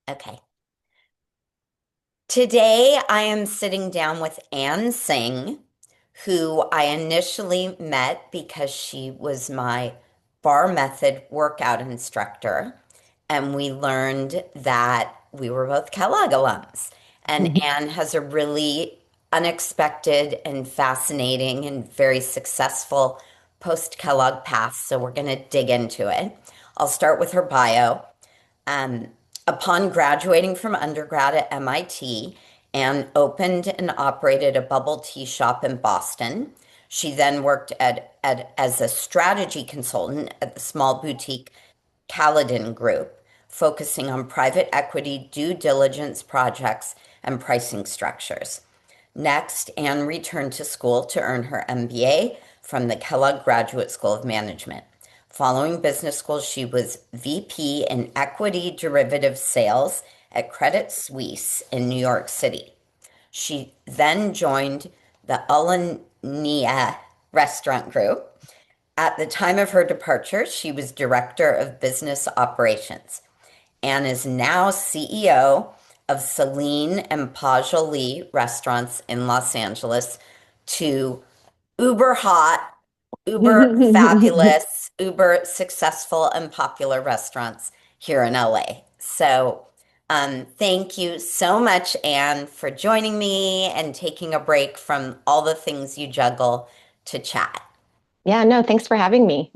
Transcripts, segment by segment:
Okay. Today I am sitting down with Hsing, who I initially met because she was my bar method workout instructor. And we learned that we were both Kellogg alums. And Mhm. Anne has a really unexpected and fascinating and very successful post-Kellogg path. So we're going to dig into it. I'll start with her bio. Um, Upon graduating from undergrad at MIT, Anne opened and operated a bubble tea shop in Boston. She then worked as a strategy consultant at the small boutique Caledon Group, focusing on private equity due diligence projects and pricing structures. Next, Anne returned to school to earn her MBA from the Kellogg Graduate School of Management. Following business school, she was VP in equity derivative sales at Credit Suisse in New York City. She then joined the Nonlinear restaurant group. At the time of her departure, she was director of business operations and is now CEO of Celine and Pasjoli restaurants in Los Angeles, two uber hot, uber fabulous, uber successful and popular restaurants here in LA. So, thank you so much, Anne, for joining me and taking a break from all the things you juggle to chat. Yeah, no, thanks for having me.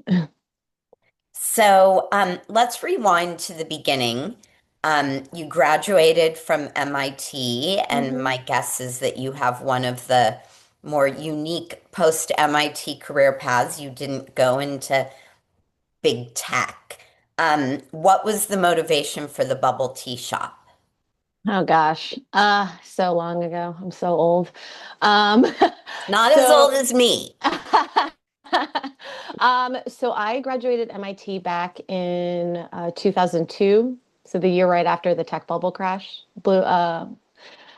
So let's rewind to the beginning. You graduated from MIT, and hmm my guess is that you have one of the more unique post-MIT career paths. You didn't go into big tech. What was the motivation for the bubble tea shop? Oh gosh, so long ago. I'm so old. Um, Not as so, old as me. so I graduated MIT back in 2002. So the year right after the tech bubble crash blew.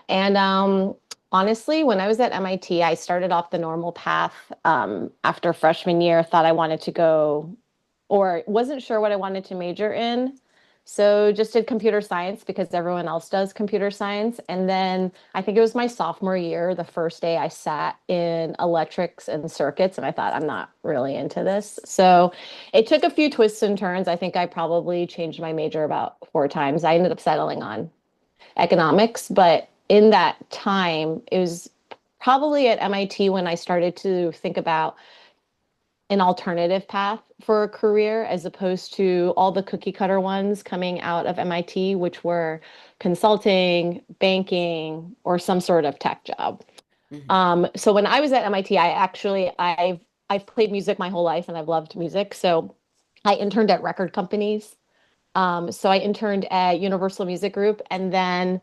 And honestly, when I was at MIT, I started off the normal path. After freshman year, thought I wanted to go, or wasn't sure what I wanted to major in. So just did computer science because everyone else does computer science. And then I think it was my sophomore year, the first day I sat in electrics and circuits, and I thought, I'm not really into this. So it took a few twists and turns. I think I probably changed my major about 4 times. I ended up settling on economics, but in that time, it was probably at MIT when I started to think about an alternative path for a career as opposed to all the cookie cutter ones coming out of MIT, which were consulting, banking, or some sort of tech job. Mhm. So when I was at MIT, I've played music my whole life and I've loved music. So I interned at record companies. So I interned at Universal Music Group, and then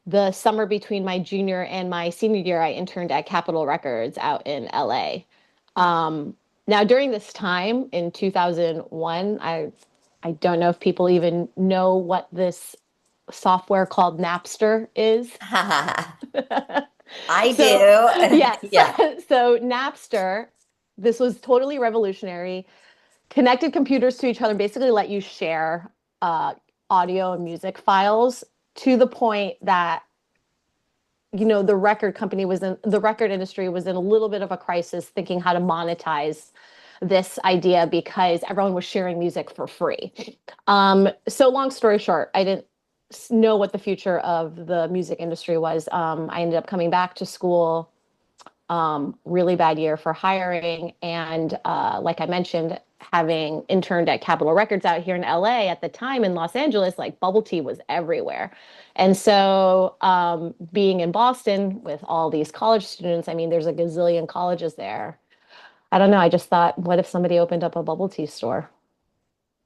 the summer between my junior and my senior year, I interned at Capitol Records out in LA. Now, during this time in 2001, I don't know if people even know what this software called Napster is. I So, do. yes. Yeah. So Napster, this was totally revolutionary, connected computers to each other, basically let you share uh, audio and music files to the point that the record company was in the record industry was in a little bit of a crisis thinking how to monetize this idea because everyone was sharing music for free. So long story short, I didn't know what the future of the music industry was. I ended up coming back to school, really bad year for hiring. And like I mentioned, having interned at Capitol Records out here in LA at the time in Los Angeles, like bubble tea was everywhere. And so being in Boston with all these college students, I mean, there's a gazillion colleges there. I don't know. I just thought, what if somebody opened up a bubble tea store?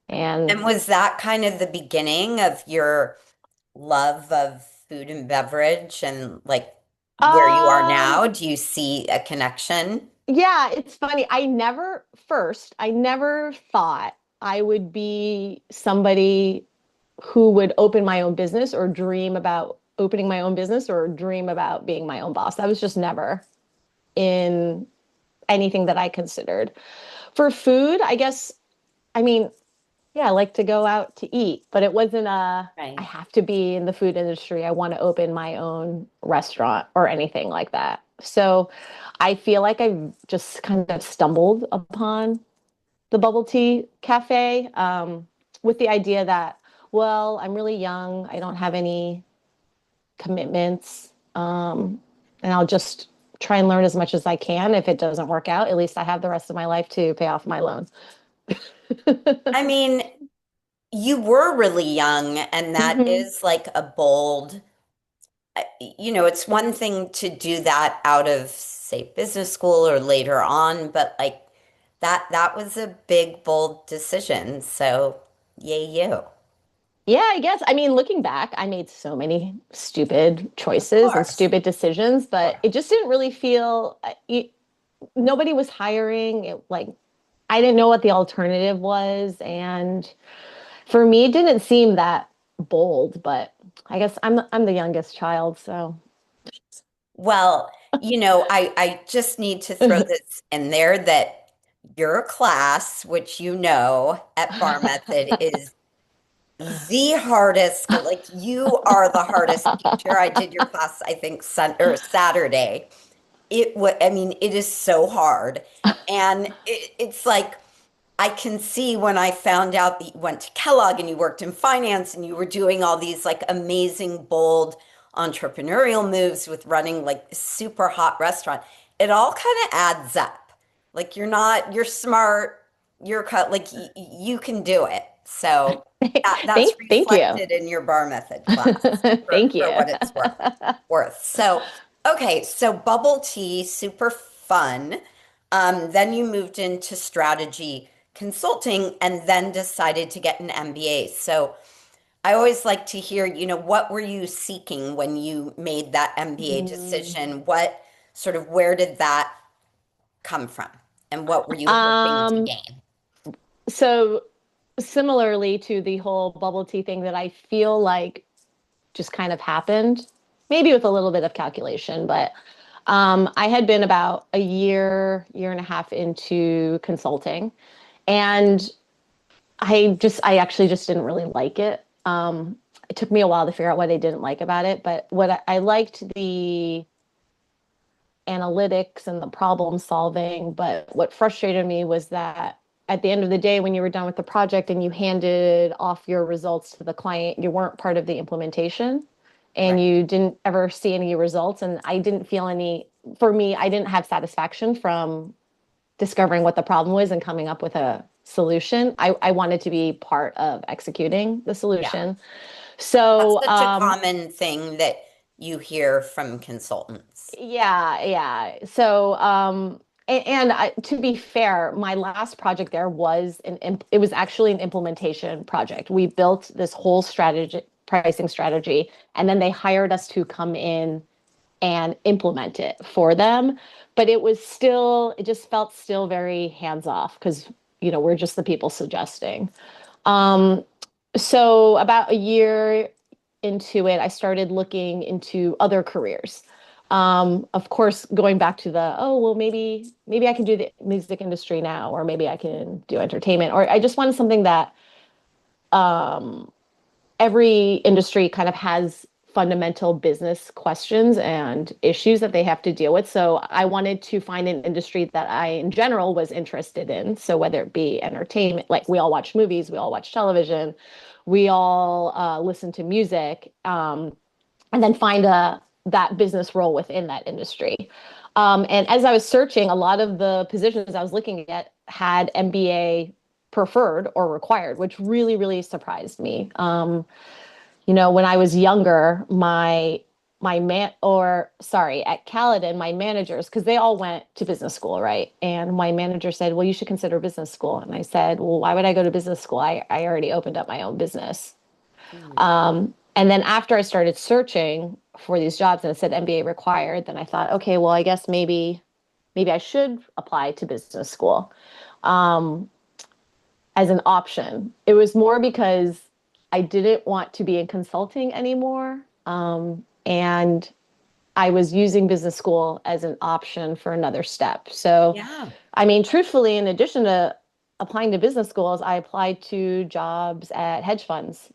And And was that kind of the beginning of your love of food and beverage and like where you are um, now? Do you see a connection? yeah, it's funny. I never thought I would be somebody who would open my own business or dream about opening my own business or dream about being my own boss. That was just never in anything that I considered. For food, I guess, I mean, yeah, I like to go out to eat, but it wasn't I Right. have to be in the food industry. I want to open my own restaurant or anything like that. So I feel like I just kind of stumbled upon the bubble tea cafe with the idea that, well, I'm really young. I don't have any commitments. And I'll just try and learn as much as I can. If it doesn't work out, at least I have the rest of my life to pay off my loans. I mean, you were really young, and that Hmm. is like a bold, it's one thing to do that out of, say, business school or later on, but like that was a big, bold decision. So, yay, you. Yeah, I guess. I mean, looking back, I made so many stupid Of choices and course. stupid decisions, Of but course. it just didn't really feel, nobody was hiring. Like, I didn't know what the alternative was. And for me, it didn't seem that bold, but I guess I'm the youngest child, so. Well, I just need to throw this in there that your class, which at Bar Method, is the hardest. Like you are the hardest teacher. I did your class, I think, Saturday. I mean, it is so hard. And it's like, I can see when I found out that you went to Kellogg and you worked in finance and you were doing all these like amazing, bold entrepreneurial moves with running like super hot restaurant. It all kind of adds up. Like you're smart, like you can do it. So that's Thank you. reflected in your bar method class Thank for you. what it's worth. So, okay, so bubble tea, super fun. Then you moved into strategy consulting and then decided to get an MBA. So I always like to hear, what were you seeking when you made that MBA Mm. decision? Where did that come from? And what were you hoping to Um, gain? so similarly to the whole bubble tea thing that I feel like just kind of happened, maybe with a little bit of calculation, but I had been about a year and a half into consulting, and I actually just didn't really like it. It took me a while to figure out what I didn't like about it, but I liked the analytics and the problem solving. But what frustrated me was that at the end of the day, when you were done with the project and you handed off your results to the client, you weren't part of the implementation and Right. you didn't ever see any results. And I didn't feel any, for me, I didn't have satisfaction from discovering what the problem was and coming up with a solution. I wanted to be part of executing the Yeah. solution. That's So, such a common thing that you hear from consultants. yeah, yeah. So, and to be fair, my last project there was it was actually an implementation project. We built this whole strategy, pricing strategy, and then they hired us to come in and implement it for them. But it just felt still very hands off because, we're just the people suggesting. Um, so about a year into it, I started looking into other careers. Of course, going back to oh well, maybe I can do the music industry now, or maybe I can do entertainment, or I just wanted something that um, every industry kind of has fundamental business questions and issues that they have to deal with. So I wanted to find an industry that I, in general, was interested in. So whether it be entertainment, like we all watch movies, we all watch television, we all listen to music, and then find that business role within that industry. And as I was searching, a lot of the positions I was looking at had MBA preferred or required, which really, really surprised me. When I was younger, my man or sorry, at Caledon, my managers, because they all went to business school, right? And my manager said, well, you should consider business school. And I said, well, why would I go to business school? I already opened up my own business. Hmm. And then after I started searching for these jobs and it said MBA required, then I thought, okay, well, I guess maybe I should apply to business school. Um, as an option. It was more because I didn't want to be in consulting anymore. And I was using business school as an option for another step. So, Yeah. I mean, truthfully, in addition to applying to business schools, I applied to jobs at hedge funds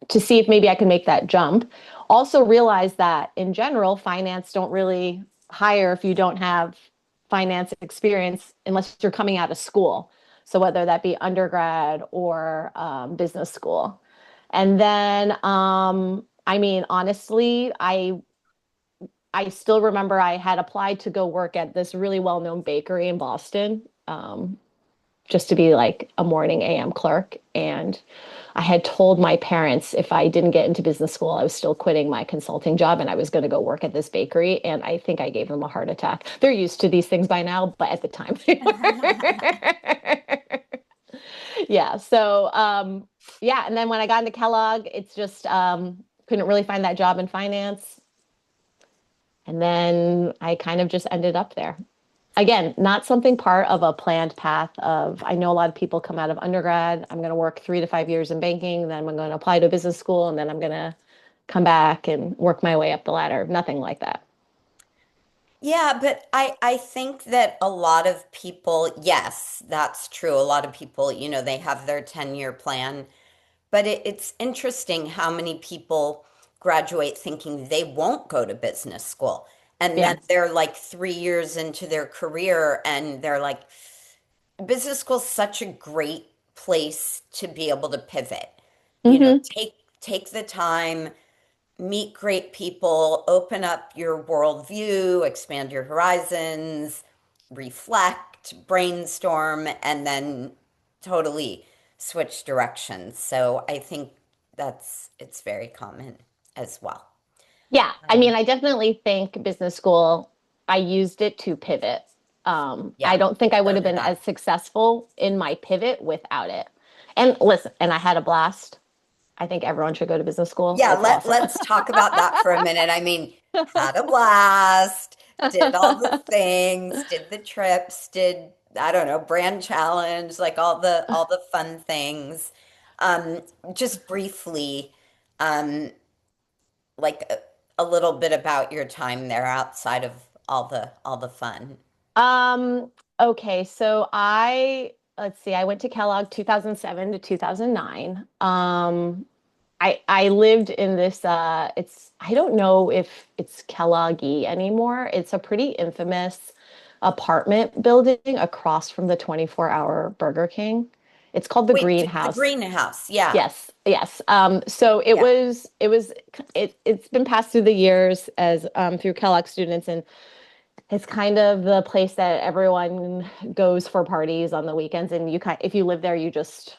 to see if maybe I could make that jump. Also realized that in general, finance don't really hire if you don't have finance experience unless you're coming out of school. So whether that be undergrad or business school. And then, I mean, honestly, I still remember I had applied to go work at this really well-known bakery in Boston, just to be like a morning AM clerk. And I had told my parents if I didn't get into business school, I was still quitting my consulting job and I was going to go work at this bakery. And I think I gave them a heart attack. They're used to these things by now, but at the time they were. Yeah. So, yeah. And then when I got into Kellogg, it's just couldn't really find that job in finance. And then I kind of just ended up there. Again, not something part of a planned path of, I know a lot of people come out of undergrad, I'm going to work 3 to 5 years in banking, then I'm going to apply to business school, and then I'm going to come back and work my way up the ladder. Nothing like that. Yeah, but I think that a lot of people, yes, that's true. A lot of people, they have their 10-year plan, but it's interesting how many people graduate thinking they won't go to business school. And then Yeah. they're like 3 years into their career and they're like, business school's such a great place to be able to pivot. Hmm. Take the time, meet great people, open up your worldview, expand your horizons, reflect, brainstorm, and then totally switch directions. So I think it's very common as well. Yeah. I Um, mean, I definitely think business school, I used it to pivot. I yeah, don't think I would so have did been I. as successful in my pivot without it. And listen, and I had a blast. I think everyone should go to business school. Yeah, It's awesome. let's talk about that for a minute. I mean, had a blast, did all the things, did the trips, did I don't know, brand challenge, like all the fun things. Um, just briefly, um, like a little bit about your time there outside of all the fun. Um, okay, so let's see, I went to Kellogg 2007 to 2009. I lived in this I don't know if it's Kellogg-y anymore. It's a pretty infamous apartment building across from the 24-hour Burger King. It's called the Wait, the Greenhouse. greenhouse, yeah, Yes, yes. So yeah. it's been passed through the years as through Kellogg students, and it's kind of the place that everyone goes for parties on the weekends. And if you live there, you just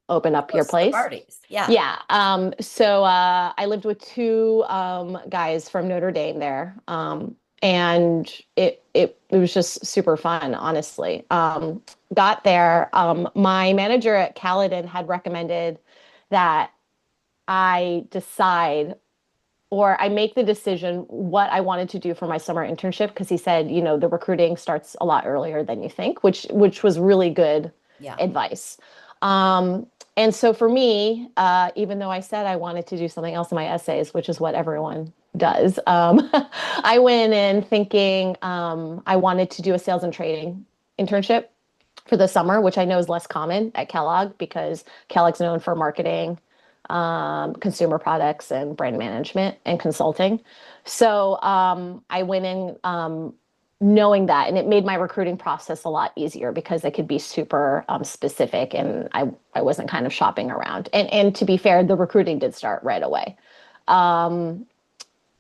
open up your Host the place. parties, yeah. Yeah. So I lived with two guys from Notre Dame there. And it was just super fun, honestly. Got there. My manager at Caledon had recommended that I decide or I make the decision what I wanted to do for my summer internship because he said, the recruiting starts a lot earlier than you think, which was really good Yeah. advice. Um, and so for me, even though I said I wanted to do something else in my essays, which is what everyone does, I went in thinking I wanted to do a sales and trading internship for the summer, which I know is less common at Kellogg because Kellogg's known for marketing, consumer products, and brand management and consulting. So I went in knowing that, and it made my recruiting process a lot easier because I could be super specific, and I wasn't kind of shopping around. And to be fair, the recruiting did start right away. Um,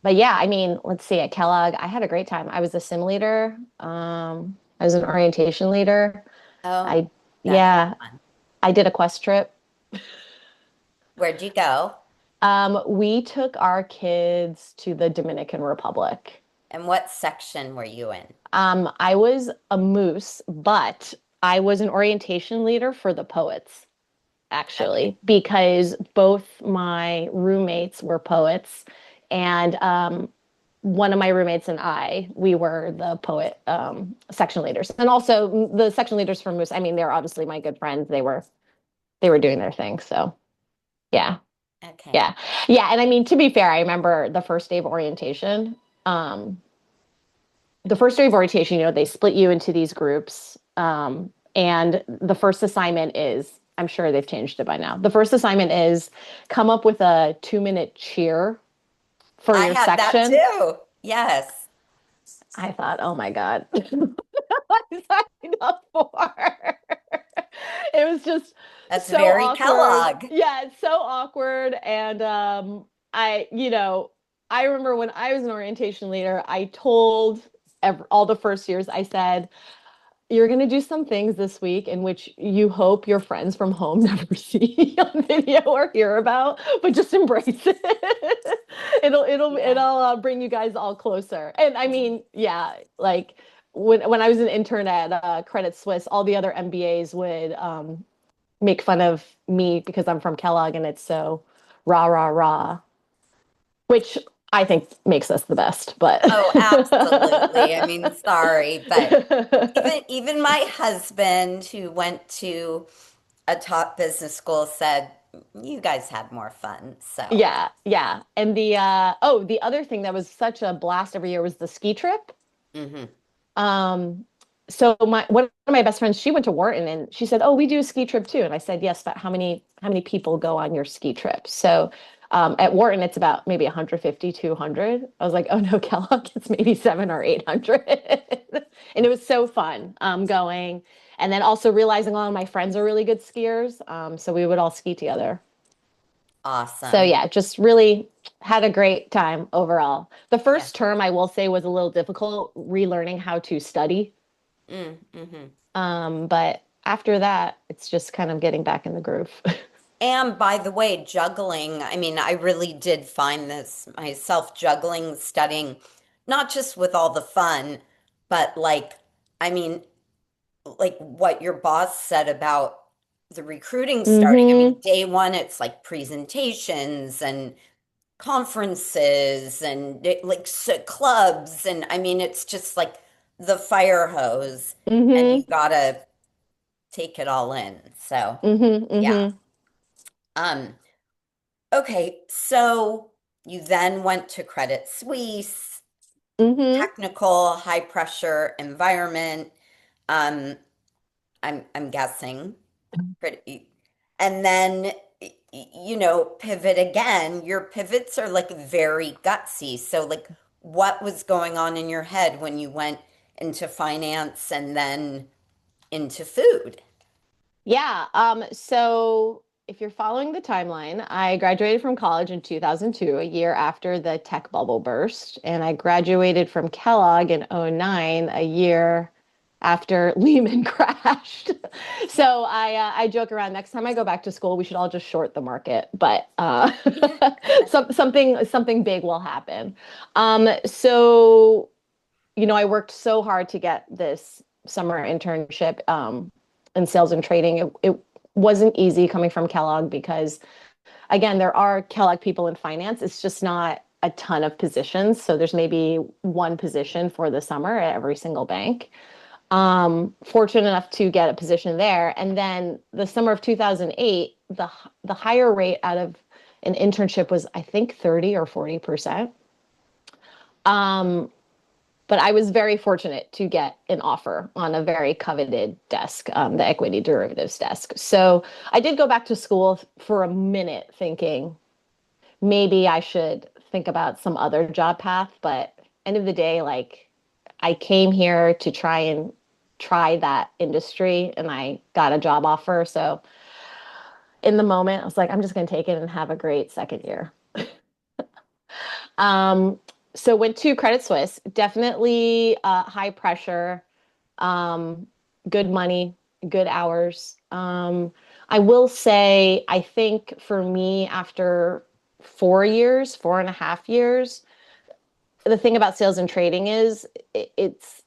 but yeah, I mean, let's see, at Kellogg, I had a great time. I was a sim leader. I was an orientation leader. Oh, I that's Yeah, fun. I did a quest trip. Where'd you go? We took our kids to the Dominican Republic. And what section were you in? I was a moose, but I was an orientation leader for the poets, Okay. actually, because both my roommates were poets, and one of my roommates and we were the poet section leaders, and also the section leaders for Moose. I mean, they're obviously my good friends. They were doing their thing, so yeah. Okay. Yeah. Yeah. And I mean, to be fair, I remember the first day of orientation. Um, the first day of orientation, they split you into these groups. And the first assignment is, I'm sure they've changed it by now. The first assignment is come up with a 2-minute cheer for I your had that section. too. Yes. I thought, oh my God, I signed up for. It was just That's so very awkward. Kellogg. Yeah, it's so awkward. And I remember when I was an orientation leader, I told all the first years, I said, you're going to do some things this week in which you hope your friends from home never see on video or hear about, but just embrace it. Yeah. It'll bring you guys all closer. And I mean, yeah, like when I was an intern at Credit Suisse, all the other MBAs would make fun of me because I'm from Kellogg and it's so rah rah rah, which I think makes us the best. But Oh, absolutely. I mean, sorry, but even my husband, who went to a top business school, said you guys had more fun. So, yeah, yeah. And the other thing that was such a blast every year was the ski trip. hmm Um, so my one of my best friends, she went to Wharton and she said, "Oh, we do a ski trip too." And I said, "Yes, but how many people go on your ski trip?" So at Wharton, it's about maybe 150, 200. I was like, "Oh no, Kellogg, it's maybe 7 or 800." And it was so fun going. And then also realizing a lot of my friends are really good skiers. So we would all ski together. So awesome. yeah, just really had a great time overall. The Yeah. first term I will say was a little difficult relearning how to study. Mm-hmm. But after that, it's just kind of getting back in the groove. And by the way, juggling, I mean, I really did find this myself juggling, studying, not just with all the fun, but like, I mean, like what your boss said about the recruiting starting. I mean, Mm-hmm. day one, it's like presentations and conferences and like clubs. And I mean, it's just like the fire hose, and you Mm-hmm. gotta take it all in. So, Mm-hmm. yeah. Mm-hmm. Um, okay, so you then went to Credit Suisse, Mm-hmm. technical, high pressure environment. Um, I'm guessing pretty, and then pivot again. Your pivots are like very gutsy. So like, what was going on in your head when you went into finance and then into food? Yeah. So if you're following the timeline, I graduated from college in 2002, a year after the tech bubble burst, and I graduated from Kellogg in '09, a year after Lehman crashed. So I joke around next time I go back to school, we should all just short the market, but something big will happen. So I worked so hard to get this summer internship in sales and trading. It wasn't easy coming from Kellogg because, again, there are Kellogg people in finance. It's just not a ton of positions. So there's maybe one position for the summer at every single bank. Fortunate enough to get a position there. And then the summer of 2008, the higher rate out of an internship was, I think, 30 or 40%. Um, but I was very fortunate to get an offer on a very coveted desk, the equity derivatives desk. So I did go back to school for a minute thinking maybe I should think about some other job path. But end of the day, like I came here to try that industry and I got a job offer. So in the moment, I was like, I'm just going to take it and have a great second year. Um, so went to Credit Suisse, definitely high pressure, good money, good hours. I will say, I think for me, after 4 years, 4.5 years, the thing about sales and trading is it's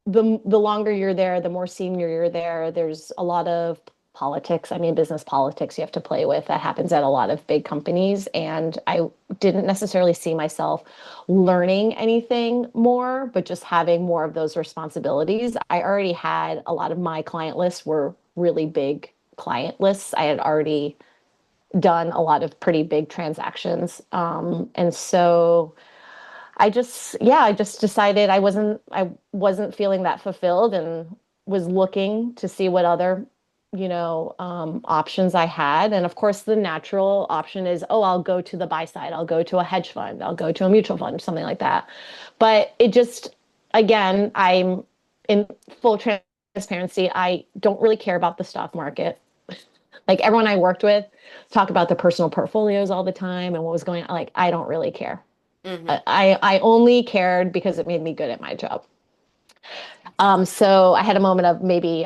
the longer you're there, the more senior you're there, there's a lot of politics. I mean, business politics you have to play with. That happens at a lot of big companies. And I didn't necessarily see myself learning anything more, but just having more of those responsibilities. I already had a lot of my client lists were really big client lists. I had already done a lot of pretty big transactions. And so I just decided I wasn't feeling that fulfilled and was looking to see what other, options I had. And of course, the natural option is, oh, I'll go to the buy side. I'll go to a hedge fund. I'll go to a mutual fund, something like that. But it just, again, I'm in full transparency. I don't really care about the stock market. Like everyone I worked with talk about the personal portfolios all the time and what was going on. Like, I don't really care. Hmm. I only cared because it made me good at my job. So I had a moment of maybe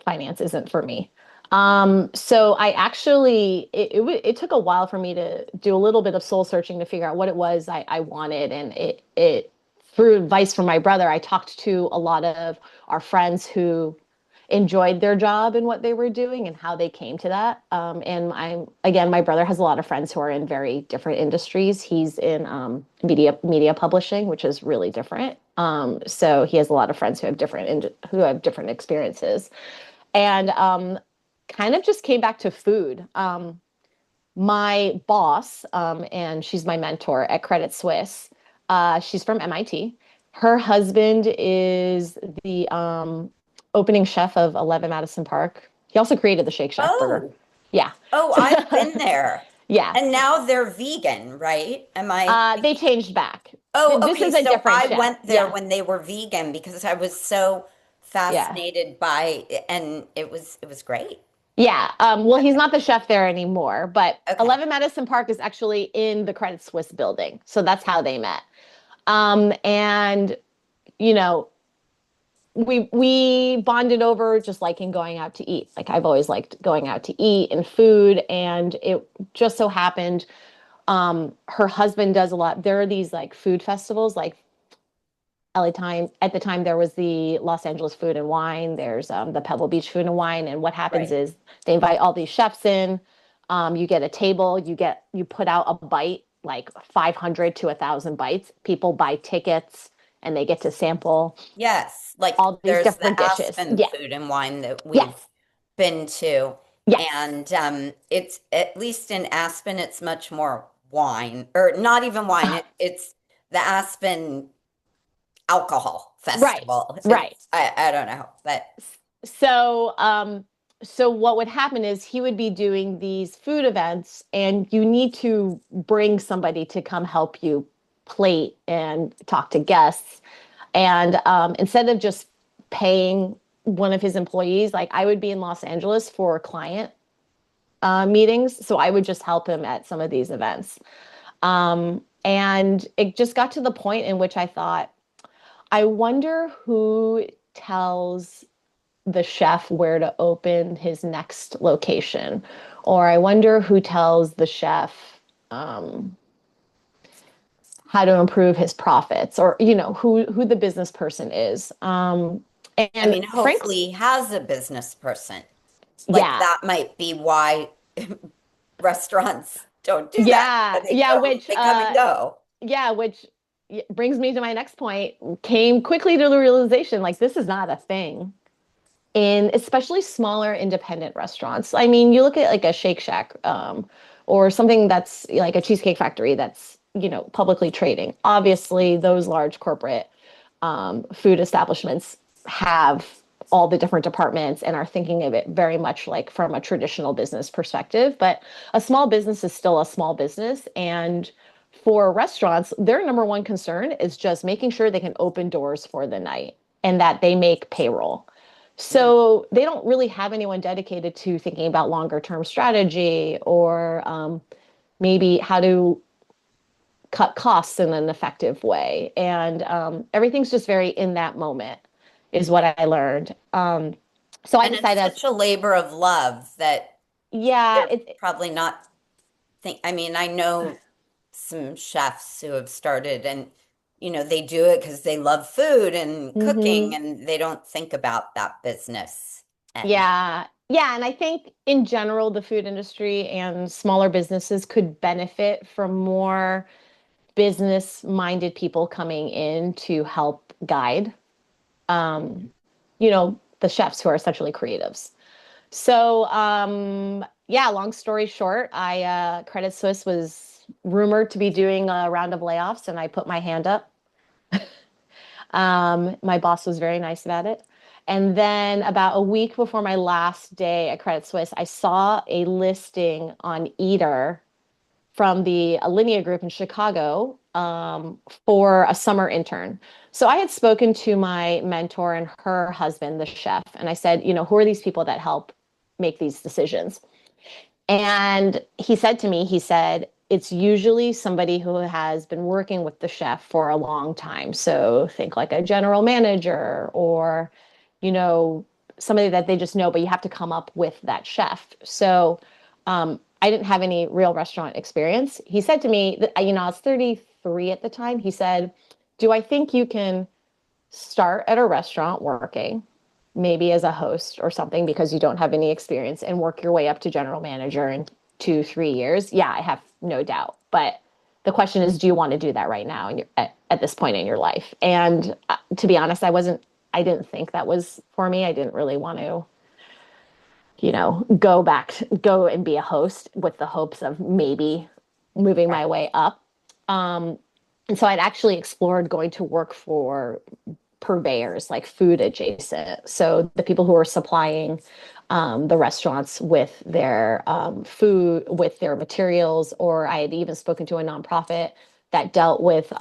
finance isn't for me. So I actually it took a while for me to do a little bit of soul searching to figure out what it was I wanted, and it through advice from my brother, I talked to a lot of our friends who enjoyed their job and what they were doing and how they came to that. And my brother has a lot of friends who are in very different industries. He's in media publishing, which is really different. So he has a lot of friends who have different experiences, and kind of just came back to food. My boss, and she's my mentor at Credit Suisse. She's from MIT. Her husband is the opening chef of 11 Madison Park. He also created the Shake Shack burger. Oh, Yeah. oh, I've been there. Yeah. And now they're vegan, right? Am I They thinking? changed back. Oh, This okay. is a So different I chef. went there Yeah. when they were vegan because I was so Yeah. fascinated by, and it was great. Yeah. Well, he's not the chef there anymore, but Okay. 11 Madison Park is actually in the Credit Suisse building. So that's how they met. And you know, we bonded over just liking going out to eat. Like I've always liked going out to eat and food, and it just so happened her husband does a lot. There are these like food festivals, like at the time there was the Los Angeles Food and Wine. There's the Pebble Beach Food and Wine, and what happens Right. is they invite all these chefs in. You get a table. You put out a bite, like 500 to 1,000 bites. People buy tickets, and they get to sample Yes. Like all these there's the different dishes. Aspen Yeah. Food and Wine that we've Yes. been to. Yes. And it's at least in Aspen, it's much more wine, or not even wine. It's the Aspen Alcohol Right. Festival. Right. I don't know, but So, so what would happen is he would be doing these food events, and you need to bring somebody to come help you plate and talk to guests. And instead of just paying one of his employees, like I would be in Los Angeles for client meetings, so I would just help him at some of these events. And it just got to the point in which I thought, I wonder who tells the chef where to open his next location, or I wonder who tells the chef um, how to improve his profits, or who the business person is. I And mean, frankly, hopefully he has a business person. Like yeah, that might be why restaurants don't do that. yeah, They yeah, go, they come and go. which brings me to my next point. Came quickly to the realization, like this is not a thing in especially smaller independent restaurants. I mean, you look at like a Shake Shack, or something that's like a Cheesecake Factory that's, publicly trading. Obviously, those large corporate food establishments have all the different departments and are thinking of it very much like from a traditional business perspective. But a small business is still a small business. And for restaurants, their number one concern is just making sure they can open doors for the night and that they make payroll. Mm. So they don't really have anyone dedicated to thinking about longer term strategy, or maybe how to cut costs in an effective way. And everything's just very in that moment, is what I learned. So I And it's decided, such a labor of love that yeah, they're probably not I mean, I know some chefs who have started and they do it because they love food and cooking mhm. and they don't think about that business end. Yeah. Yeah. And I think in general, the food industry and smaller businesses could benefit from more business minded people coming in to help guide, um, the chefs who are essentially creatives. So, yeah, long story short, Credit Suisse was rumored to be doing a round of layoffs, and I put my hand up. My boss was very nice about it. And then about a week before my last day at Credit Suisse, I saw a listing on Eater from the Alinea group in Chicago for a summer intern. So I had spoken to my mentor and her husband, the chef, and I said, who are these people that help make these decisions? And he said to me, he said, it's usually somebody who has been working with the chef for a long time. So think like a general manager or, you know, somebody that they just know, but you have to come up with that chef. So I didn't have any real restaurant experience. He said to me, that, I was 33 at the time. He said, do I think you can start at a restaurant working, maybe as a host or something, because you don't have any experience and work your way up to general manager in 2, 3 years? Yeah, I have no doubt. But the question is, do you want to do that right now at this point in your life? And to be honest, I didn't think that was for me. I didn't really want to, go and be a host with the hopes of maybe moving my Right. way up. And so I'd actually explored going to work for purveyors, like food adjacent. So the people who are supplying the restaurants with their food, with their materials, or I had even spoken to a nonprofit that dealt with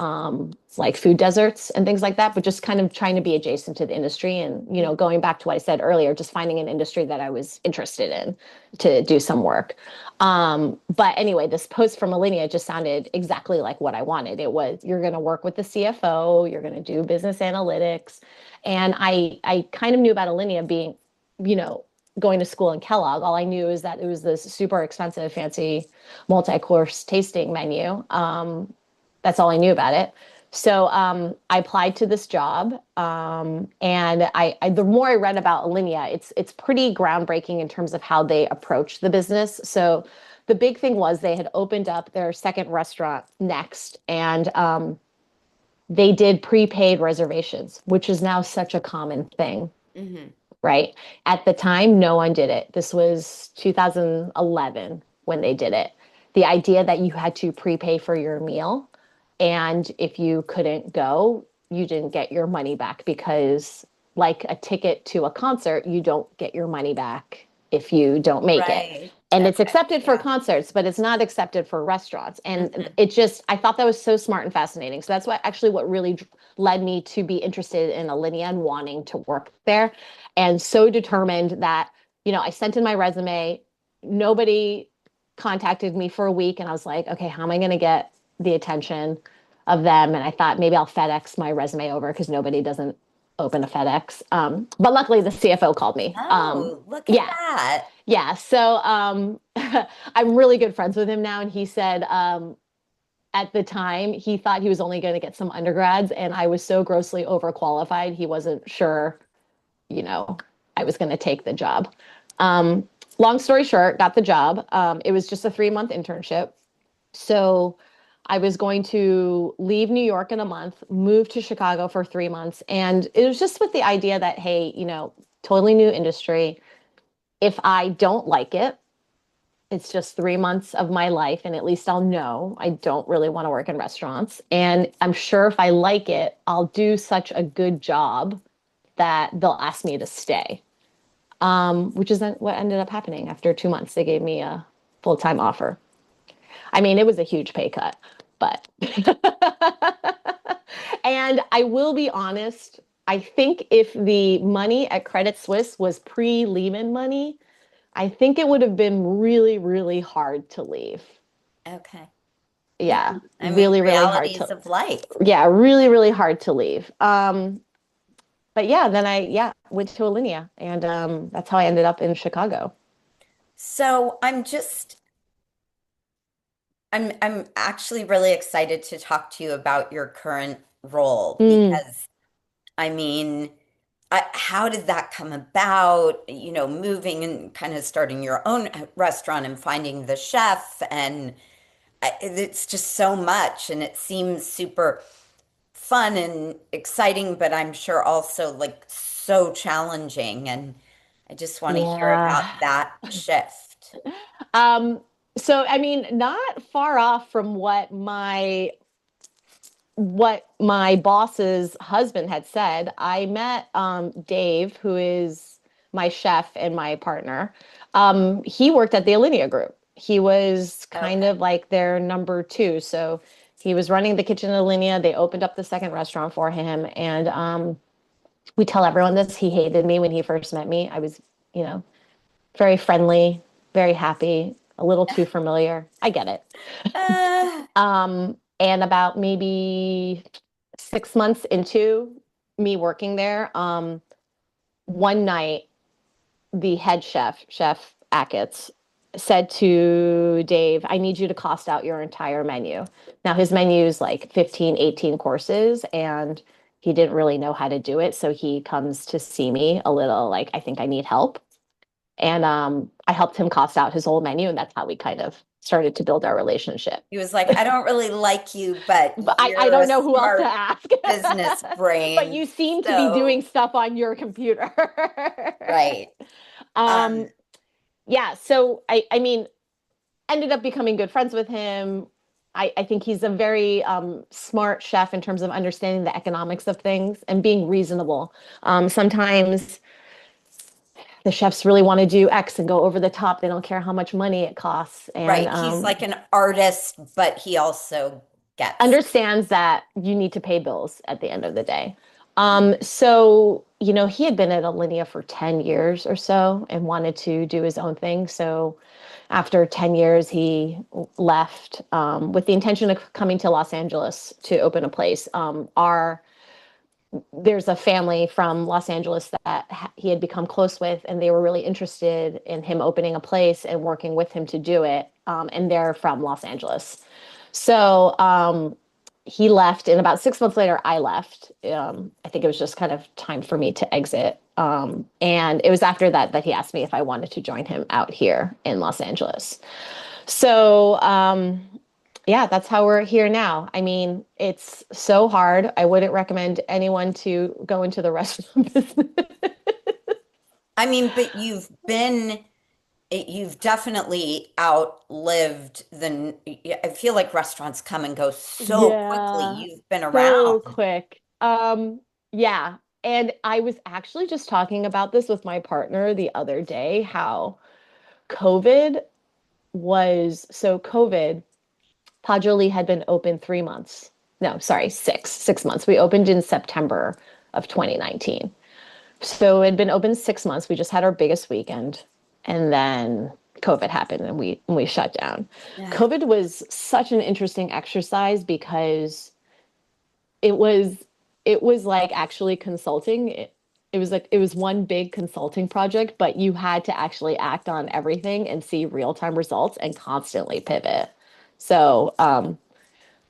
like food deserts and things like that, but just kind of trying to be adjacent to the industry. And, going back to what I said earlier, just finding an industry that I was interested in to do some work. But anyway, this post from Alinea just sounded exactly like what I wanted. It was, you're going to work with the CFO, you're going to do business analytics. And I kind of knew about Alinea being, you know, going to school in Kellogg. All I knew is that it was this super expensive, fancy multi-course tasting menu. That's all I knew about it. So I applied to this job, and the more I read about Alinea, it's pretty groundbreaking in terms of how they approach the business. So the big thing was they had opened up their second restaurant next, and they did prepaid reservations, which is now such a common thing, Hmm. right? At the time, no one did it. This was 2011 when they did it. The idea that you had to prepay for your meal, and if you couldn't go, you didn't get your money back because, like a ticket to a concert, you don't get your money back if you don't make it. Right. And it's Okay. accepted for Yeah. concerts, but it's not accepted for restaurants. And Hmm. it just, I thought that was so smart and fascinating. So that's what really led me to be interested in Alinea and wanting to work there. And so determined that, I sent in my resume. Nobody contacted me for a week. And I was like, okay, how am I going to get the attention of them? And I thought maybe I'll FedEx my resume over because nobody doesn't open a FedEx. But luckily the CFO called me. Oh, look at Yeah, that. yeah. So I'm really good friends with him now. And he said at the time he thought he was only going to get some undergrads. And I was so grossly overqualified. He wasn't sure, you know, I was going to take the job. Um, Long story short, got the job. It was just a 3-month internship. So I was going to leave New York in a month, move to Chicago for 3 months. And it was just with the idea that, hey, totally new industry. If I don't like it, it's just 3 months of my life, and at least I'll know I don't really want to work in restaurants. And I'm sure if I like it, I'll do such a good job that they'll ask me to stay, which is what ended up happening. After 2 months, they gave me a full-time offer. I mean, it was a huge pay cut, but and I will be honest, I think if the money at Credit Suisse was pre-Lehman money, I think it would have been really, really hard to leave. Okay. Yeah. Yeah, I mean, really, really hard realities to, of life. yeah, really, really hard to leave. But yeah, then went to Alinea, and that's how I ended up in Chicago. So I'm actually really excited to talk to you about your current role Mm, because I mean, how did that come about? Moving and kind of starting your own restaurant and finding the chef, and it's just so much, and it seems super fun and exciting, but I'm sure also like so challenging. And I just want to hear yeah. about that shift. Um, so I mean, not far off from what my what my boss's husband had said. I met Dave, who is my chef and my partner. He worked at the Alinea Group. He was kind Okay. of like their number two. So he was running the kitchen at Alinea. They opened up the second restaurant for him. And we tell everyone this. He hated me when he first met me. I was, you know, very friendly, very happy, a little too familiar. I get it. Uh, And about maybe 6 months into me working there, one night the head chef, Chef Achatz, said to Dave, I need you to cost out your entire menu. Now his menu is like 15, 18 courses, and he didn't really know how to do it. So he comes to see me a little like, I think I need help. And I helped him cost out his whole menu, and that's how we kind of started to build our relationship. he was like, I don't really like you, but But I you're don't a know who else to smart ask. business But brain. you seem to be doing So, stuff on your computer. right. um, Um, yeah, so I mean, ended up becoming good friends with him. I think he's a very smart chef in terms of understanding the economics of things and being reasonable. Sometimes the chefs really want to do X and go over the top. They don't care how much money it costs. And right. He's like an artist, but he also gets. understands that you need to pay bills at the end of the day. So, he had been at Alinea for 10 years or so and wanted to do his own thing. So after 10 years, he left with the intention of coming to Los Angeles to open a place. There's a family from Los Angeles that he had become close with, and they were really interested in him opening a place and working with him to do it. And they're from Los Angeles. So he left, and about 6 months later, I left. I think it was just kind of time for me to exit. And it was after that he asked me if I wanted to join him out here in Los Angeles. So yeah, that's how we're here now. I mean, it's so hard. I wouldn't recommend anyone to go into the restaurant business. I mean, but you've definitely outlived I feel like restaurants come and go so quickly. Yeah, You've been so around. quick. Yeah. And I was actually just talking about this with my partner the other day, how COVID COVID, Pasjoli had been open 3 months. No, sorry, six months. We opened in September of 2019. So it had been open 6 months. We just had our biggest weekend, and then COVID happened, and we shut down. Yeah. COVID was such an interesting exercise because it was it was like actually consulting. It was like it was one big consulting project, but you had to actually act on everything and see real-time results and constantly pivot. So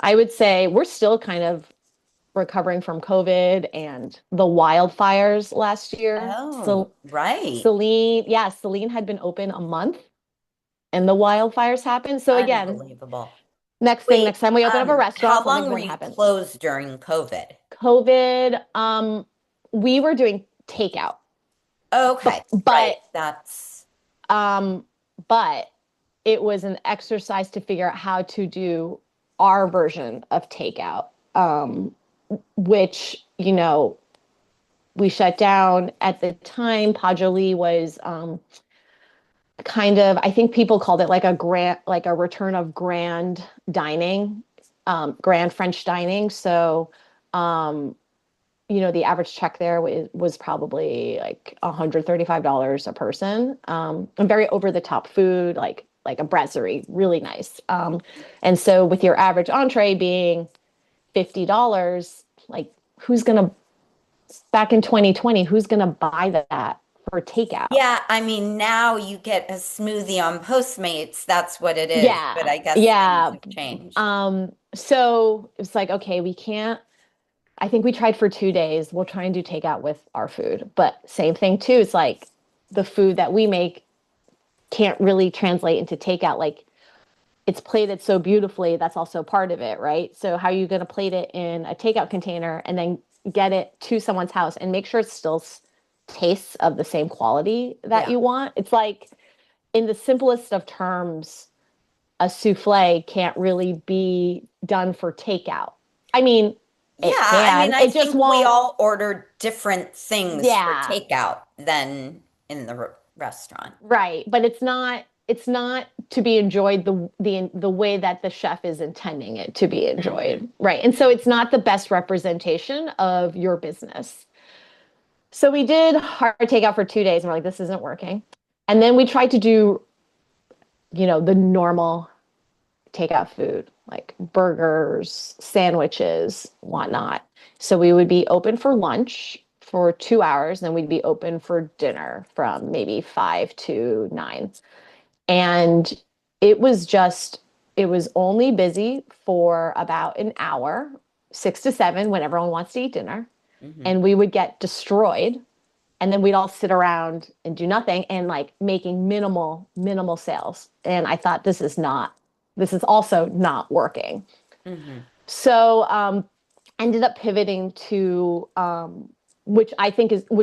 I would say we're still kind of recovering from COVID and the wildfires last year. Oh, So right. Celine had been open a month and the wildfires happened. So again, Unbelievable. next Wait, time we open up a restaurant, how something's long were going to you happen. closed during COVID? COVID, we were doing takeout, but Okay, right. but That's um, but it was an exercise to figure out how to do our version of takeout, which we shut down at the time. Pajoli was kind of, I think people called it like a return of grand dining, grand French dining. So, um, the average check there was probably like $135 a person. And very over the top food, like a brasserie, really nice. And so with your average entree being $50, like who's gonna back in 2020, who's gonna buy that for takeout? yeah, I mean, now you get a smoothie on Postmates. That's what it is. But Yeah, I guess things yeah. have changed. So it's like, okay, we can't. I think we tried for 2 days. We'll try and do takeout with our food. But same thing too. It's like the food that we make can't really translate into takeout. Like it's plated so beautifully. That's also part of it, right? So how are you going to plate it in a takeout container and then get it to someone's house and make sure it still tastes of the same quality that Yeah. you want? It's like in the simplest of terms, a souffle can't really be done for takeout. I mean, Yeah, it I mean, can. I It just think we won't. all order different things for Yeah, takeout than in the restaurant. right. But it's not to be enjoyed the way that the chef is intending it to be Hmm. enjoyed. Right. And so it's not the best representation of your business. So we did hard takeout for 2 days and we're like, this isn't working. And then we tried to do, the normal takeout food, like burgers, sandwiches, whatnot. So we would be open for lunch for 2 hours, then we'd be open for dinner from maybe 5 to 9. And it was just, it was only busy for about an hour, 6 to 7, when everyone wants to eat dinner. Hmm. And we would get destroyed. And then we'd all sit around and do nothing and like making minimal sales. And I thought, this is also not working. Hmm. So ended up pivoting to which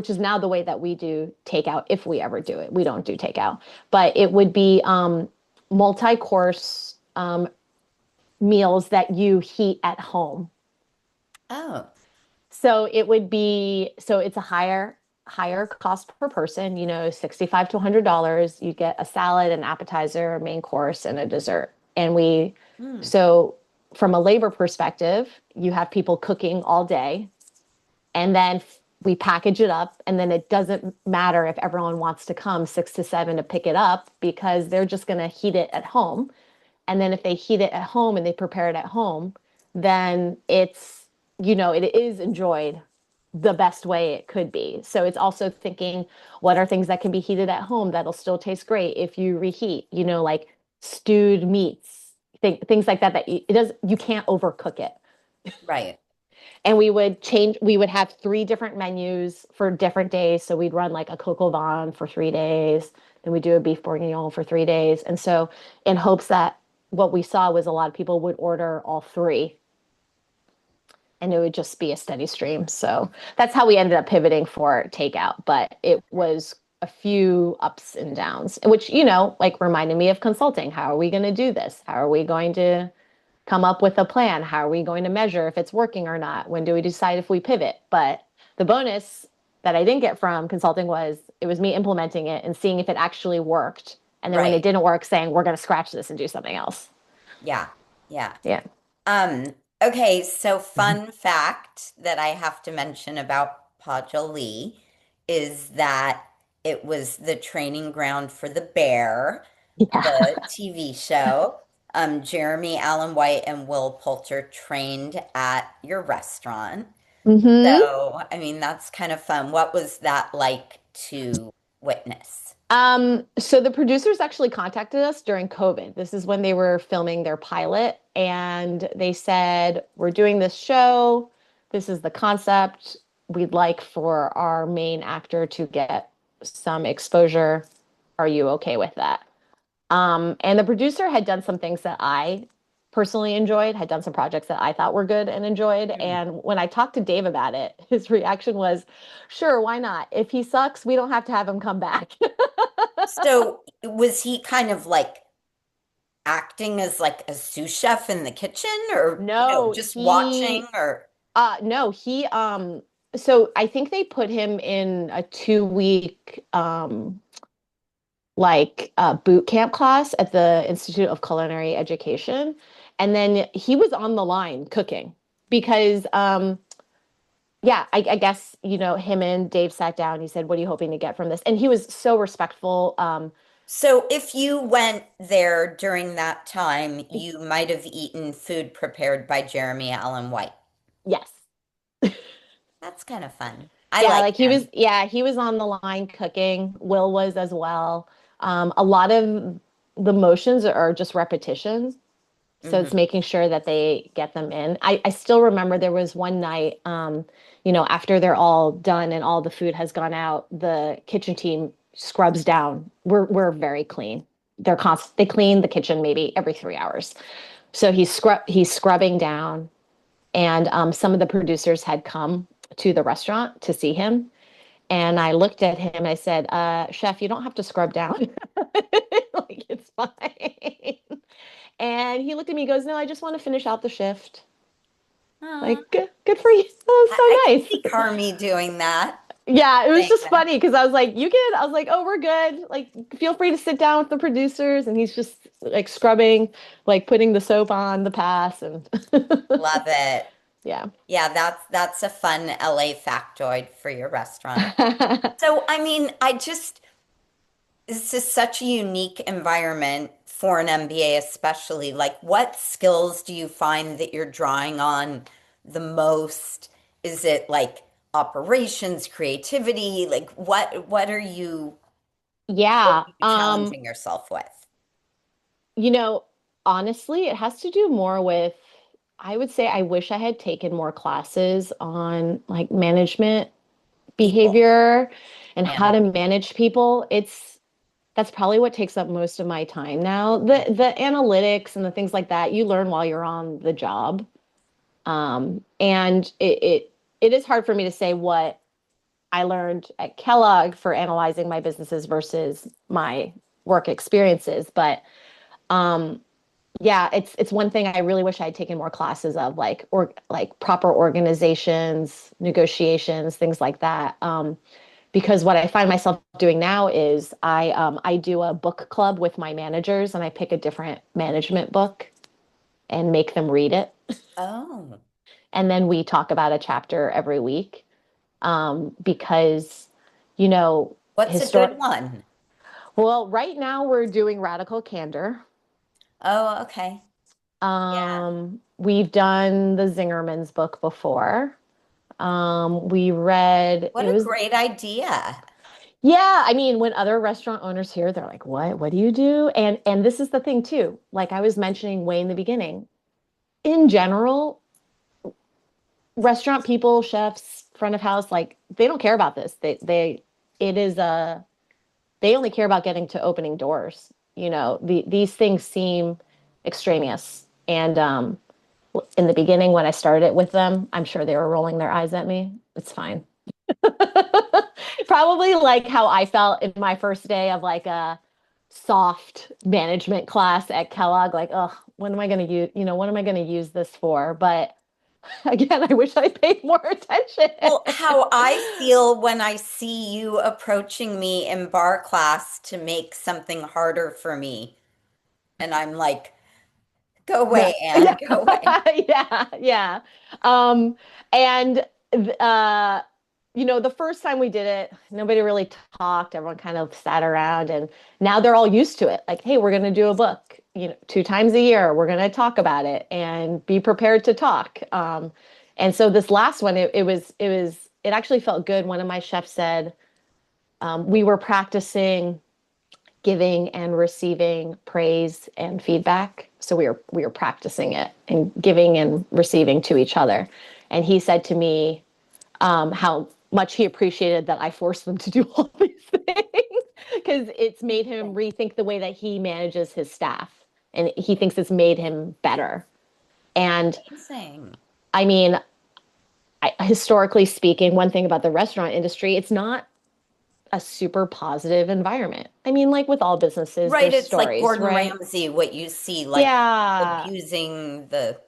is now the way that we do takeout if we ever do it. We don't do takeout, but it would be multi-course meals that you heat at home. Oh, So it would be so it's a higher cost per person, 65 to $100. You get a salad, an appetizer, a main course, and a dessert. And hmm. so from a labor perspective, you have people cooking all day, and then we package it up, and then it doesn't matter if everyone wants to come 6 to 7 to pick it up because they're just going to heat it at home. And then if they heat it at home and they prepare it at home, then it is enjoyed the best way it could be. So it's also thinking, what are things that can be heated at home that'll still taste great if you reheat, like stewed meats, things like that, you can't overcook it. Right. And we would have three different menus for different days. So we'd run like a coq au vin for 3 days, then we do a beef bourguignon for 3 days. And so in hopes that what we saw was a lot of people would order all three and it would just be a steady stream. So that's how we ended up pivoting for takeout. But it was a few ups and downs, which, like reminded me of consulting. How are we going to do this? How are we going to come up with a plan? How are we going to measure if it's working or not? When do we decide if we pivot? But the bonus that I didn't get from consulting was it was me implementing it and seeing if it actually worked. And then when it Right. didn't work, saying, we're going to scratch this and do something else. Yeah. Yeah. Yeah. Okay, so fun fact that I have to mention about Pasjoli is that it was the training ground for The Bear, Yeah. the TV show. Jeremy Allen White and Will Poulter trained at your restaurant. Mm-hmm. So, I mean, that's kind of fun. What was that like to witness? So the producers actually contacted us during COVID. This is when they were filming their pilot, and they said, we're doing this show. This is the concept. We'd like for our main actor to get some exposure. Are you okay with that? And the producer had done some things that I personally enjoyed, had done some projects that I thought were good and enjoyed. Hmm. And when I talked to Dave about it, his reaction was, sure, why not? If he sucks, we don't have to have him come back. So, was he kind of like acting as like a sous chef in the kitchen or, No, just watching or? no, so I think they put him in a 2 week, like boot camp class at the Institute of Culinary Education. And then he was on the line cooking because, yeah, I guess, him and Dave sat down. He said, what are you hoping to get from this? And he was so respectful. So if you went there during that time, you might have eaten food prepared by Jeremy Allen White. Yes. That's kind of fun. I Yeah, like like him. he was on the line cooking. Will was as well. A lot of the motions are just repetitions. So it's Hmm. making sure that they get them in. I still remember there was one night, after they're all done and all the food has gone out, the kitchen team scrubs down. We're very clean. They clean the kitchen maybe every 3 hours. So he's scrubbing down, and some of the producers had come to the restaurant to see him. And I looked at him and I said, Chef, you don't have to scrub down. Like, it's fine. And he looked at me and goes, no, I just want to finish out the shift. Uh, Like, good for you. I That can was see so nice. Carmi doing that. Yeah, it was Saying just that. funny because I was like, you good? I was like, oh, we're good. Like, feel free to sit down with the producers. And he's just like scrubbing, like putting the soap on the pass. And Love it. yeah. Yeah, that's a fun LA factoid for your restaurant. So, I mean, this is such a unique environment for an MBA, especially. Like, what skills do you find that you're drawing on the most? Is it like operations, creativity? Like, what Yeah. are you challenging yourself with? You know, honestly, it has to do more with, I would say I wish I had taken more classes on like management People behavior and how to management. manage people. That's probably what takes up most of my time now. The analytics and the things like that you learn while you're on the job. And it is hard for me to say what I learned at Kellogg for analyzing my businesses versus my work experiences. But um, yeah, it's one thing I really wish I had taken more classes of, like proper organizations, negotiations, things like that. Because what I find myself doing now is I do a book club with my managers and I pick a different management book and make them read it. Oh, And then we talk about a chapter every week. Because, you know, what's a historic good one? well, right now we're doing radical candor. Oh, okay. Yeah. We've done the Zingerman's book before. We read What it a was great idea. Yeah, I mean, when other restaurant owners hear, they're like, "What? What do you do?" And this is the thing too. Like I was mentioning way in the beginning, in general, restaurant people, chefs, front of house, like they don't care about this. It is a they only care about getting to opening doors. These things seem extraneous. And in the beginning, when I started with them, I'm sure they were rolling their eyes at me. It's fine. Probably like how I felt in my first day of like a soft management class at Kellogg. Like, oh, when am I going to use, what am I going to use this for? But again, I wish I paid more attention. Well, how I feel when I see you approaching me in bar class to make something harder for me. And I'm like, go Yeah, away, yeah, Anne, go away. yeah, yeah. Um, and uh, the first time we did it, nobody really talked. Everyone kind of sat around, and now they're all used to it. Like, hey, we're going to do a book, 2 times a year. We're going to talk about it and be prepared to talk. And so this last one, it actually felt good. One of my chefs said we were practicing giving and receiving praise and feedback. So we were practicing it and giving and receiving to each other. And he said to me how much he appreciated that I forced them to do all these things because it's made him rethink the way that he manages his staff, and he thinks it's made him better. And Amazing. I mean, historically speaking, one thing about the restaurant industry, it's not a super positive environment. I mean, like with all businesses, Right, there's it's like stories, Gordon right? Ramsay, what you see, like Yeah, abusing the.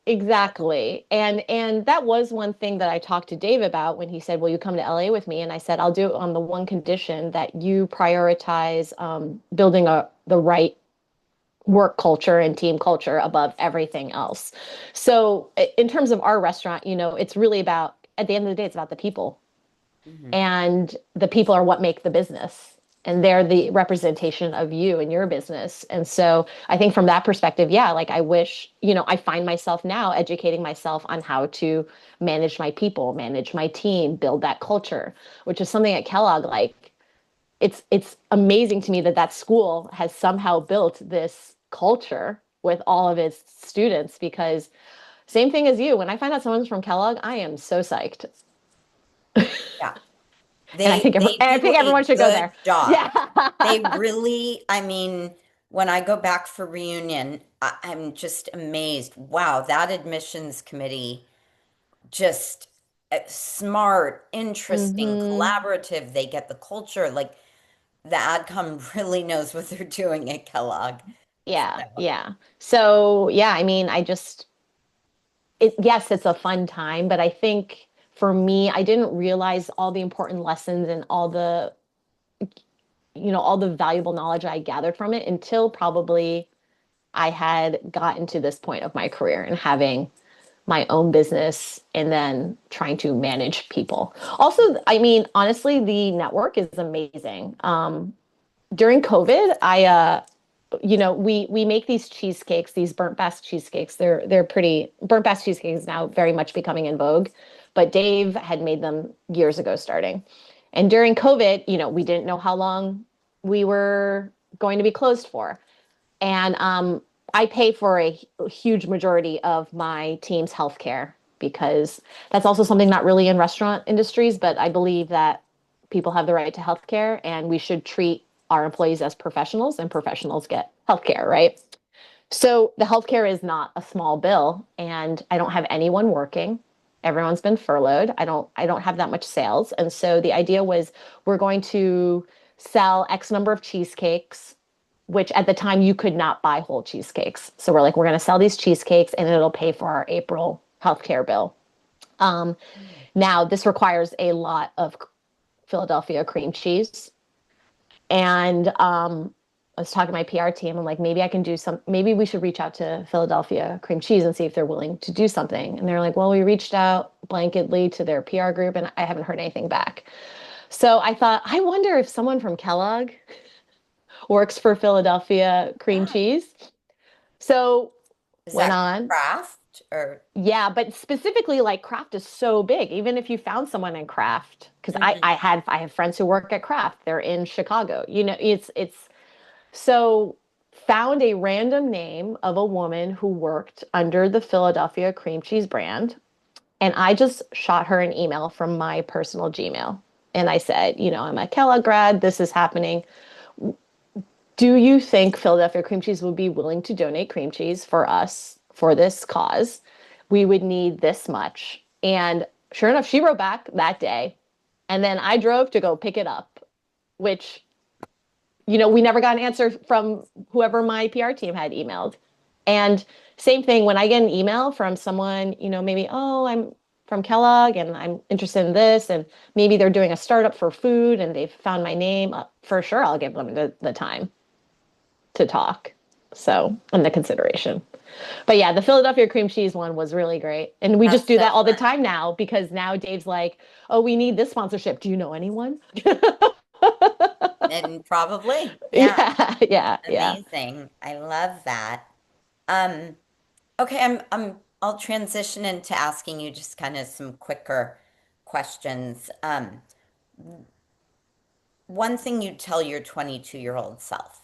exactly. And that was one thing that I talked to Dave about when he said, "Will you come to LA with me?" And I said, "I'll do it on the one condition that you prioritize building the right work culture and team culture above everything else." So in terms of our restaurant, it's really about, at the end of the day, it's about the people, Mhm. and the people are what make the business, and they're the representation of you and your business. And so I think from that perspective, yeah, like I wish, I find myself now educating myself on how to manage my people, manage my team, build that culture, which is something at Kellogg. Like it's amazing to me that that school has somehow built this culture with all of its students, because same thing as you, when I find out someone's from Kellogg, I am so psyched. Yeah. And I They think they I do think everyone a should go good there. job. Yeah. They really, I mean, when I go back for reunion, I'm just amazed. Wow, that admissions committee just smart, interesting, hmm collaborative. They get the culture. Like the AdCom really knows what they're doing at Kellogg. Yeah, So, yeah. So, yeah, I mean, I just yes, it's a fun time, but I think for me, I didn't realize all the important lessons and all the, all the valuable knowledge I gathered from it until probably I had gotten to this point of my career and having my own business and then trying to manage people. Also, I mean, honestly, the network is amazing. During COVID, we make these cheesecakes, these burnt Basque cheesecakes. They're pretty burnt Basque cheesecakes now very much becoming in vogue, but Dave had made them years ago starting. And during COVID, we didn't know how long we were going to be closed for. And I pay for a huge majority of my team's healthcare because that's also something not really in restaurant industries, but I believe that people have the right to healthcare and we should treat our employees as professionals and professionals get healthcare, right? So the healthcare is not a small bill and I don't have anyone working. Everyone's been furloughed. I don't have that much sales. And so the idea was we're going to sell X number of cheesecakes, which at the time you could not buy whole cheesecakes. So we're like, we're going to sell these cheesecakes and it'll pay for our April healthcare bill. Um, Now, this requires a lot of Philadelphia cream cheese. And I was talking to my PR team. I'm like, maybe we should reach out to Philadelphia cream cheese and see if they're willing to do something. And they're like, well, we reached out blanketly to their PR group and I haven't heard anything back. So I thought, I wonder if someone from Kellogg works for Philadelphia cream Ah, cheese. So is went that on. craft or? Yeah, but specifically like craft is so big. Even if you found someone in craft, because Mhm. I have friends who work at craft. They're in Chicago. It's so found a random name of a woman who worked under the Philadelphia cream cheese brand. And I just shot her an email from my personal Gmail. And I said, I'm a Kellogg grad. This is happening. Do you think Philadelphia cream cheese would be willing to donate cream cheese for us for this cause? We would need this much. And sure enough, she wrote back that day. And then I drove to go pick it up, which, we never got an answer from whoever my PR team had emailed. And same thing when I get an email from someone, maybe, oh, I'm from Kellogg and I'm interested in this. And maybe they're doing a startup for food and they've found my name. For sure, I'll give them the time to talk. So, and the consideration. But yeah, the Philadelphia cream cheese one was really great. And we just That's do so that all the fun. time now because now Dave's like, oh, we need this sponsorship. Do you know anyone? And probably, yeah, Yeah, yeah, yeah. amazing. I love that. Um, okay, I'll transition into asking you just kind of some quicker questions. One thing you'd tell your 22-year-old self.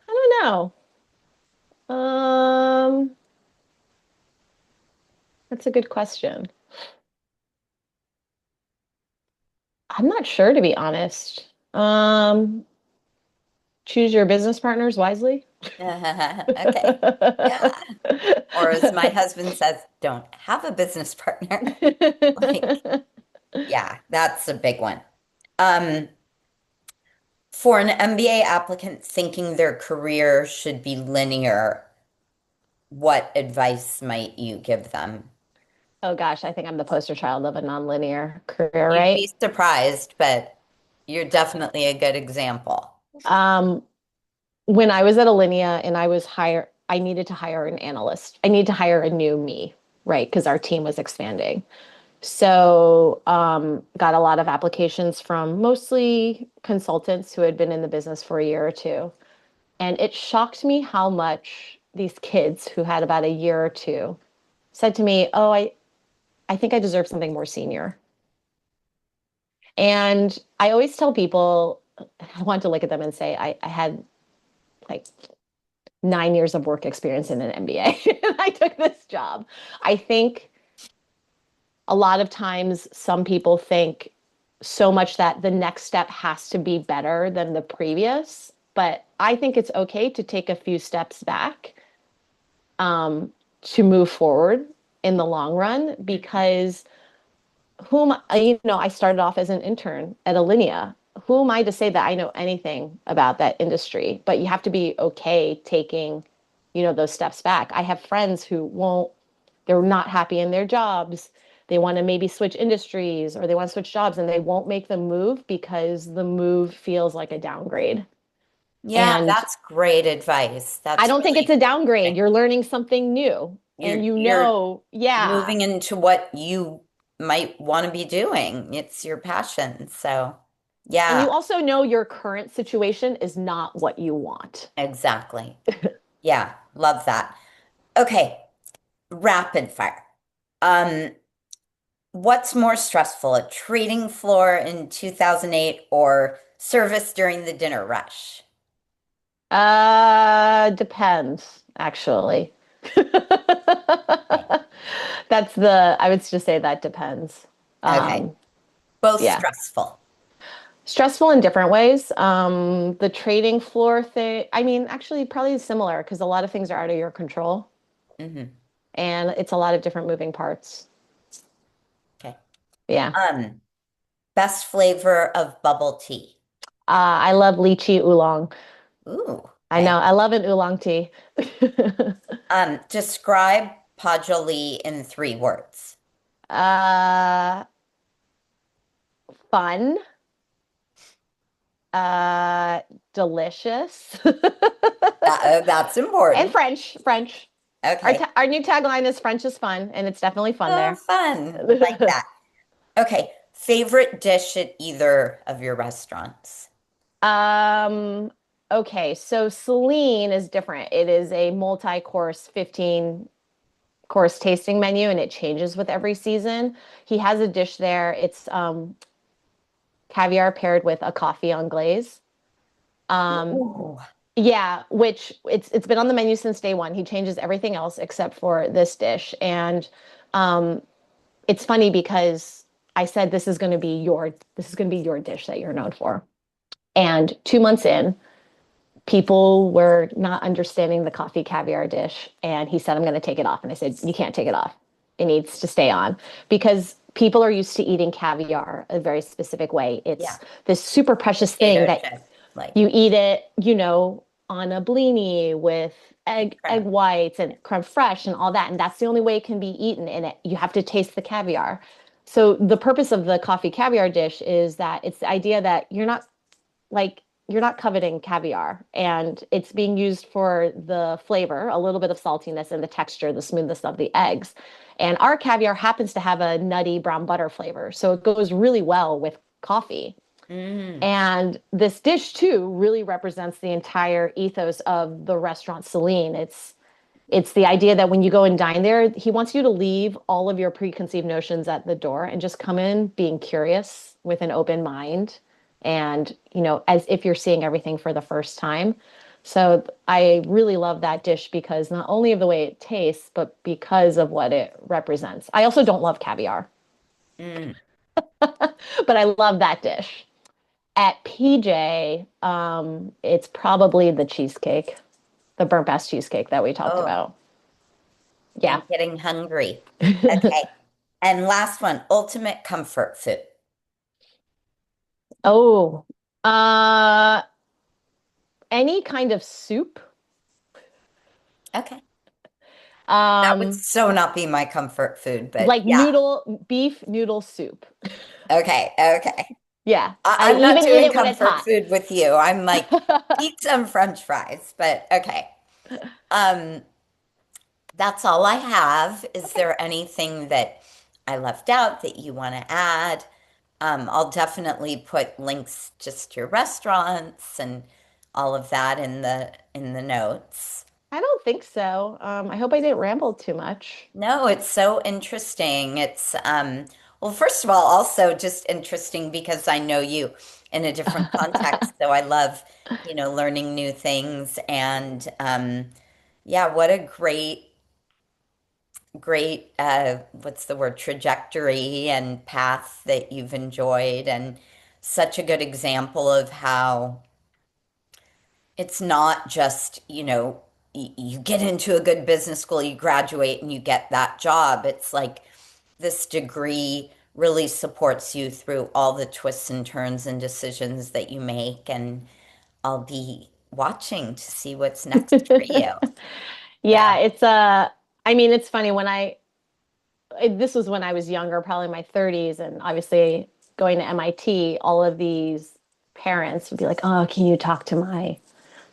I don't know. That's a good question. I'm not sure to be honest. Choose your business partners wisely. Okay. Yeah. Or as my husband says, don't have a business partner. Like, yeah, that's a big one. Um, for an MBA applicant thinking their career should be linear, what advice might you give them? Oh gosh, I think I'm the poster child of a nonlinear career, You'd be right? surprised, but you're definitely a good example. Um, when I was at Alinea and I needed to hire an analyst. I needed to hire a new me, right? Because our team was expanding. So, got a lot of applications from mostly consultants who had been in the business for a year or two. And it shocked me how much these kids who had about a year or two said to me, oh, I think I deserve something more senior. And I always tell people, I want to look at them and say, I had like 9 years of work experience in an MBA. And I took this job. I think a lot of times some people think so much that the next step has to be better than the previous. But I think it's okay to take a few steps back to move forward in the long run because I started off as an intern at Alinea. Who am I to say that I know anything about that industry? But you have to be okay taking those steps back. I have friends who won't, they're not happy in their jobs. They want to maybe switch industries or they want to switch jobs and they won't make the move because the move feels like a downgrade. Yeah, And that's great advice. I That's don't think it's really a downgrade. great. You're learning something new and You're yeah. moving into what you might want to be doing. It's your passion. So, And yeah, you also know your current situation is not what you want. exactly. Yeah, love that. Okay, rapid fire. Um, what's more stressful, a trading floor in 2008 or service during the dinner rush? Depends, actually. Okay. I would just say that depends. Okay. Um, Both yeah. stressful. Stressful in different ways. The trading floor thing, I mean, actually, probably similar because a lot of things are out of your control Hmm. and it's a lot of different moving parts. Okay. Yeah. Um, best flavor of bubble tea. I love lychee oolong. Ooh, I okay. know. I love an oolong tea. Describe Pasjoli in 3 words. uh, Fun, uh, delicious, That's and important. French. Okay. Our new tagline is French is fun, and it's definitely fun Oh, there. fun. Like that. Okay. Favorite dish at either of your restaurants? Um, okay, so Celine is different. It is a multi-course 15 course tasting menu and it changes with every season. He has a dish there. It's caviar paired with a coffee on glaze. Um, Ooh. yeah, which it's been on the menu since day one. He changes everything else except for this dish. And um, it's funny because I said this is going to be your dish that you're known for. And 2 months in, people were not understanding the coffee caviar dish. And he said, I'm going to take it off. And I said, you can't take it off. It needs to stay on because people are used to eating caviar a very specific way. Yeah. It's this super precious thing Potato that chip. Like you eat it, on a blini with egg creme. whites and creme fraiche and all that. And that's the only way it can be eaten. And you have to taste the caviar. So the purpose of the coffee caviar dish is that it's the idea that like you're not coveting caviar and it's being used for the flavor, a little bit of saltiness and the texture, the smoothness of the eggs. And our caviar happens to have a nutty brown butter flavor. So it goes really well with coffee. Mm. And this dish too really represents the entire ethos of the restaurant Celine. It's the idea that when you go and dine there, he wants you to leave all of your preconceived notions at the door and just come in being curious with an open mind and, as if you're seeing everything for the first time. So I really love that dish because not only of the way it tastes, but because of what it represents. I also don't love caviar, Mm. but I love that dish. At PJ, it's probably the cheesecake, the burnt bass cheesecake that we talked Oh, about. Yeah. I'm getting hungry. Okay. And last one, ultimate comfort food. Oh, uh, any kind of soup. Okay. That would Um, so not be my comfort food, but like yeah. beef noodle soup. Okay. Okay. Yeah. I I'm not even eat doing it when it's comfort hot. food with you. I'm like, eat some French fries, but okay. Um, that's all I have. Is Okay. there anything that I left out that you want to add? I'll definitely put links just to your restaurants and all of that in the notes. I don't think so. I hope I didn't ramble too much. No, it's so interesting. It's well, first of all, also just interesting because I know you in a different context. So I love, learning new things and yeah, what a great what's the word, trajectory and path that you've enjoyed and such a good example of how it's not just, you get into a good business school, you graduate and you get that job. It's like this degree really supports you through all the twists and turns and decisions that you make. And I'll be watching to see what's next for you. Yeah, it's I mean, it's funny when this was when I was younger, probably in my 30s, and obviously going to MIT, all of these parents would be like, "Oh, can you talk to my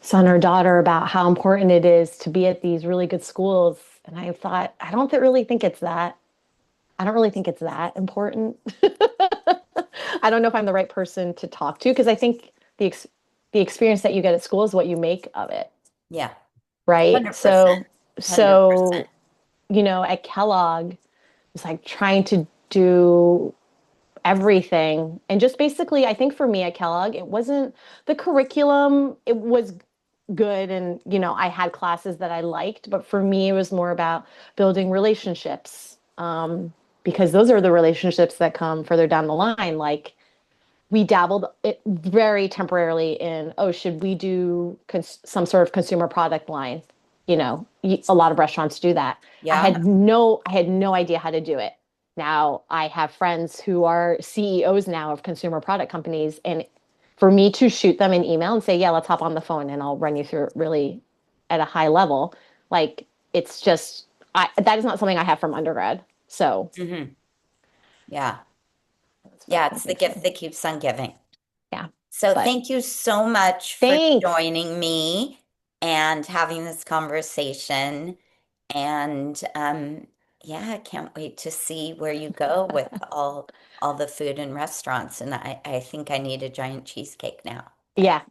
son or daughter about how important it is to be at these really good schools?" And I thought, I don't really think it's that. I don't really think it's that important. I don't know if I'm the right person to talk to because I think the experience that you get at school is what you make of it, Yeah, right? 100%. So 100%. at Kellogg, it's like trying to do everything. And just basically, I think for me at Kellogg, it wasn't the curriculum, it was good. And, I had classes that I liked, but for me, it was more about building relationships. Because those are the relationships that come further down the line. Like we dabbled it very temporarily in, oh, should we do some sort of consumer product line? A lot of restaurants do that. Yeah. I had no idea how to do it. Now I have friends who are CEOs now of consumer product companies, and for me to shoot them an email and say, yeah, let's hop on the phone and I'll run you through it really at a high level, like it's just that is not something I have from undergrad. So Hmm. Yeah. that's what Yeah, I it's think the makes gift me, that keeps on giving. yeah. So But thank you so much for thanks. joining me and having this conversation. And yeah, I can't wait to see where you go with all the food and restaurants. And I think I need a giant cheesecake now. Yeah.